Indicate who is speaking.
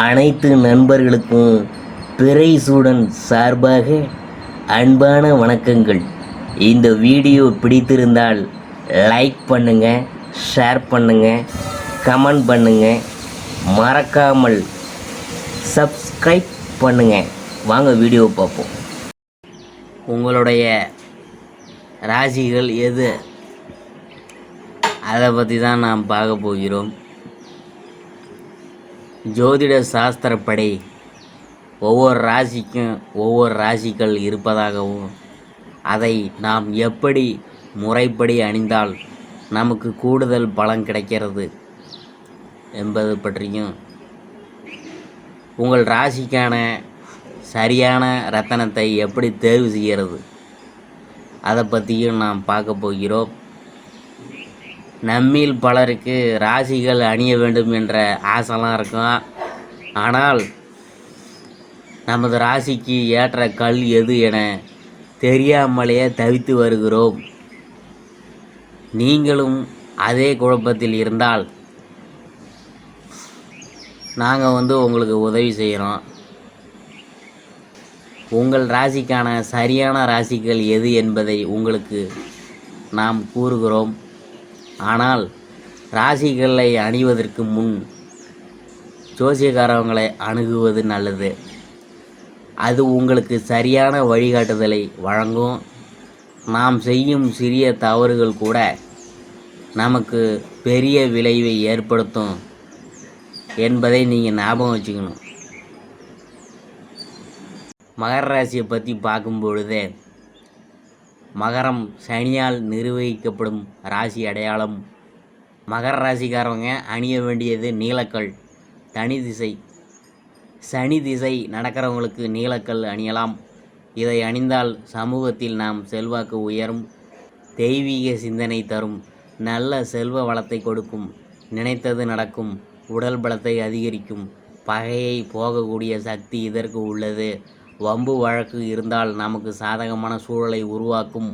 Speaker 1: அனைத்து நண்பர்களுக்கும் பிறைசூடன் சார்பாக அன்பான வணக்கங்கள். இந்த வீடியோ பிடித்திருந்தால் லைக் பண்ணுங்கள், ஷேர் பண்ணுங்கள், கமெண்ட் பண்ணுங்கள், மறக்காமல் சப்ஸ்கிரைப் பண்ணுங்கள். வாங்க வீடியோ பார்ப்போம். உங்களுடைய ராசிகள் எது, அதை பற்றி தான் நாம் பார்க்க போகிறோம். ஜோதிட சாஸ்திரப்படி ஒவ்வொரு ராசிக்கும் ஒவ்வொரு ராசிகள் இருப்பதாகவும், அதை நாம் எப்படி முறைப்படி அணிந்தால் நமக்கு கூடுதல் பலன் கிடைக்கிறது என்பது பற்றியும், உங்கள் ராசிக்கான சரியான ரத்தனத்தை எப்படி தேர்வு செய்கிறது அதை பற்றியும் நாம் பார்க்க போகிறோம். நம்மில் பலருக்கு ராசிகள் அணிய வேண்டும் என்ற ஆசைலாம் இருக்கும். ஆனால் நமது ராசிக்கு ஏற்ற கல் எது என தெரியாமலேயே தவித்து வருகிறோம். நீங்களும் அதே குழப்பத்தில் இருந்தால் நாங்கள் உங்களுக்கு உதவி செய்கிறோம். உங்கள் ராசிக்கான சரியான ராசிகள் எது என்பதை உங்களுக்கு நாம் கூறுகிறோம். ஆனால் ராசிகளை அணிவதற்கு முன் ஜோசியக்காரவங்களை அணுகுவது நல்லது. அது உங்களுக்கு சரியான வழிகாட்டுதலை வழங்கும். நாம் செய்யும் சிறிய தவறுகள் கூட நமக்கு பெரிய விளைவை ஏற்படுத்தும் என்பதை நீங்கள் ஞாபகம் வச்சுக்கணும். மகர ராசியை பற்றி பார்க்கும் பொழுது, மகரம் சனியால் நிர்வகிக்கப்படும் ராசி அடையாளம். மகர ராசிக்காரவங்க அணிய வேண்டியது நீலக்கல். தனி திசை சனி திசை நடக்கிறவங்களுக்கு நீலக்கல் அணியலாம். இதை அணிந்தால் சமூகத்தில் நாம் செல்வாக்கு உயரும், தெய்வீக சிந்தனை தரும், நல்ல செல்வ வளத்தை கொடுக்கும், நினைத்தது நடக்கும், உடல் பலத்தை அதிகரிக்கும், பகையை போகக்கூடிய சக்தி இதற்கு உள்ளது. வம்பு வழக்கு இருந்தால் நமக்கு சாதகமான சூழலை உருவாக்கும்.